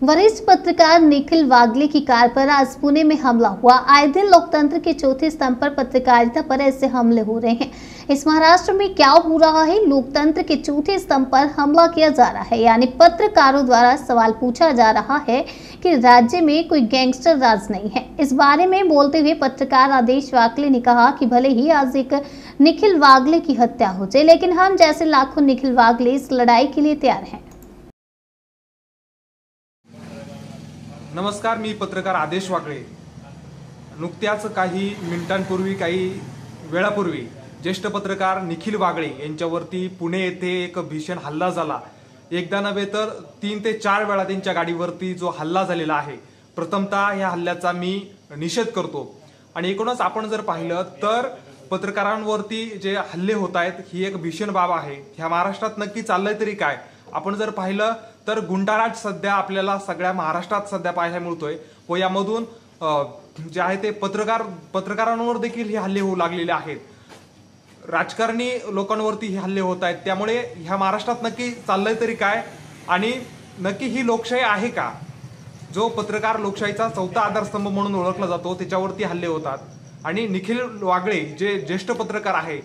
वरिष्ठ पत्रकार निखिल वागले की कार पर आज पुणे में हमला हुआ। आए दिन लोकतंत्र के चौथे स्तंभ पर पत्रकारिता पर ऐसे हमले हो रहे हैं। इस महाराष्ट्र में क्या हो रहा है? लोकतंत्र के चौथे स्तंभ पर हमला किया जा रहा है, यानी पत्रकारों द्वारा सवाल पूछा जा रहा है कि राज्य में कोई गैंगस्टर राज नहीं है। इस बारे में बोलते हुए पत्रकार आदेश वागले ने कहा कि भले ही आज एक निखिल वागले की हत्या हो जाए, लेकिन हम जैसे लाखों निखिल वागले इस लड़ाई के लिए तैयार हैं। नमस्कार, मी पत्रकार आदेश वागळे। नुकत्याच काही मिनिटांपूर्वी, काही वेळापूर्वी ज्येष्ठ पत्रकार निखिल वागळे यांच्यावरती पुणे येथे एक भीषण हल्ला झाला। एकदा नव्हे तर 3 ते 4 वेळा त्यांच्या गाडीवरती जो हल्ला झालेला आहे, प्रथमतः या हल्ल्याचा मी निषेध करतो। आणि एकूणच आपण जर पाहिलं तर पत्रकारांवरती जे हल्ले होत आहेत ही एक भीषण बाब आहे। ह्या महाराष्ट्रात नक्की चाललंय तरी काय? आपण जर पाहिलं तर गुंडाराज सध्या आपल्याला सगळ्या महाराष्ट्रात सध्या पाहायला मिळतोय व यामधून जे आहे ते पत्रकारांवर देखील हे हल्ले होऊ लागलेले आहेत। राजकारणी लोकांवरती हे हल्ले होत आहेत। त्यामुळे ह्या महाराष्ट्रात नक्की चाललंय तरी काय आणि नक्की ही लोकशाही आहे का? जो पत्रकार लोकशाहीचा चौथा आधारस्तंभ म्हणून ओळखला जातो त्याच्यावरती हल्ले होतात। आणि निखिल वागळे जे ज्येष्ठ पत्रकार आहे,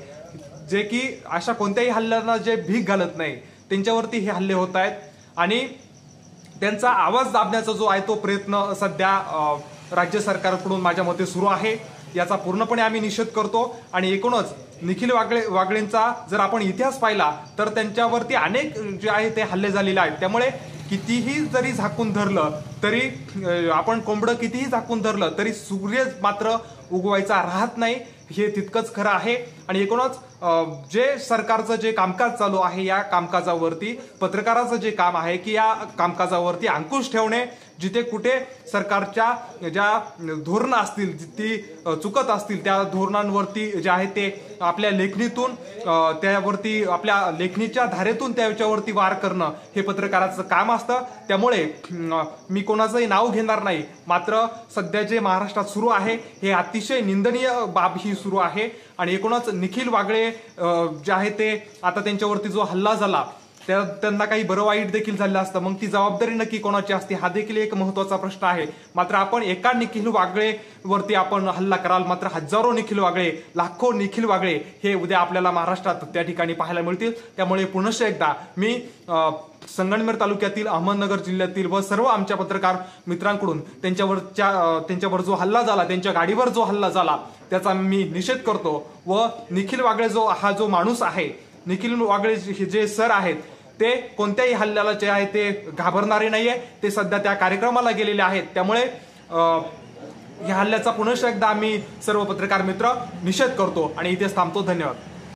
जे की अशा कोणत्याही हल्ल्यांना जे भीक घालत नाही, त्यांच्यावरती हे हल्ले होत आहेत। आणि त्यांचा आवाज दाबण्याचा जो आहे तो प्रयत्न सध्या राज्य सरकारकडून माझ्या मते सुरू आहे। याचा पूर्णपणे आम्ही निषेध करतो। आणि एकूणच निखिल वागळेंचा जर आपण इतिहास पाहिला तर त्यांच्यावरती अनेक जे आहे ते हल्ले झालेले आहेत। त्यामुळे कितीही जरी झाकून धरलं तरी, आपण कोंबडं कितीही झाकून धरलं तरी सूर्य मात्र उगवायचा राहत नाही, हे तितकंच खरं आहे। आणि एकूणच जे सरकारचं जे कामकाज चालू आहे, या कामकाजावरती पत्रकाराचं जे काम आहे की या कामकाजावरती अंकुश ठेवणे, जिथे कुठे सरकारच्या ज्या धोरणं असतील, ती चुकत असतील, त्या धोरणांवरती जे आहे ते आपल्या लेखणीतून त्यावरती, आपल्या लेखणीच्या धारेतून त्याच्यावरती वार करणं हे पत्रकाराचं काम असतं। त्यामुळे मी कोणाचंही नाव घेणार नाही, मात्र सध्या जे महाराष्ट्रात सुरू आहे हे अतिशय निंदनीय बाब ही सुरू आहे। आणि एकूणच निखिल वागळे जे आहे ते आता त्यांच्यावरती जो हल्ला झाला त्यांना काही बरं वाईट देखील झालं असतं, मग ती जबाबदारी नक्की कोणाची असते हा देखील एक महत्त्वाचा प्रश्न आहे। मात्र आपण एका निखिल वागळे वरती आपण हल्ला कराल, मात्र हजारो निखिल वागळे, लाखो निखिल वागळे हे उद्या आपल्याला महाराष्ट्रात त्या ठिकाणी पाहायला मिळतील। त्यामुळे पुनश्च एकदा मी संगमनेर तालुक्यातील, अहमदनगर जिल्ह्यातील व सर्व आमच्या पत्रकार मित्रांकडून त्यांच्यावर जो हल्ला झाला, त्यांच्या गाडीवर जो हल्ला झाला त्याचा मी निषेध करतो। व निखिल वागळे जो माणूस आहे, निखिल वागळे जे सर आहेत, ते कोणत्याही हल्ल्याला जे आहे ते घाबरणारे नाहीये। ते सध्या त्या कार्यक्रमाला गेलेले आहेत। त्यामुळे या हल्ल्याचा पुनश्च एकदा आम्ही सर्व पत्रकार मित्र निषेध करतो आणि इथेच थांबतो। धन्यवाद।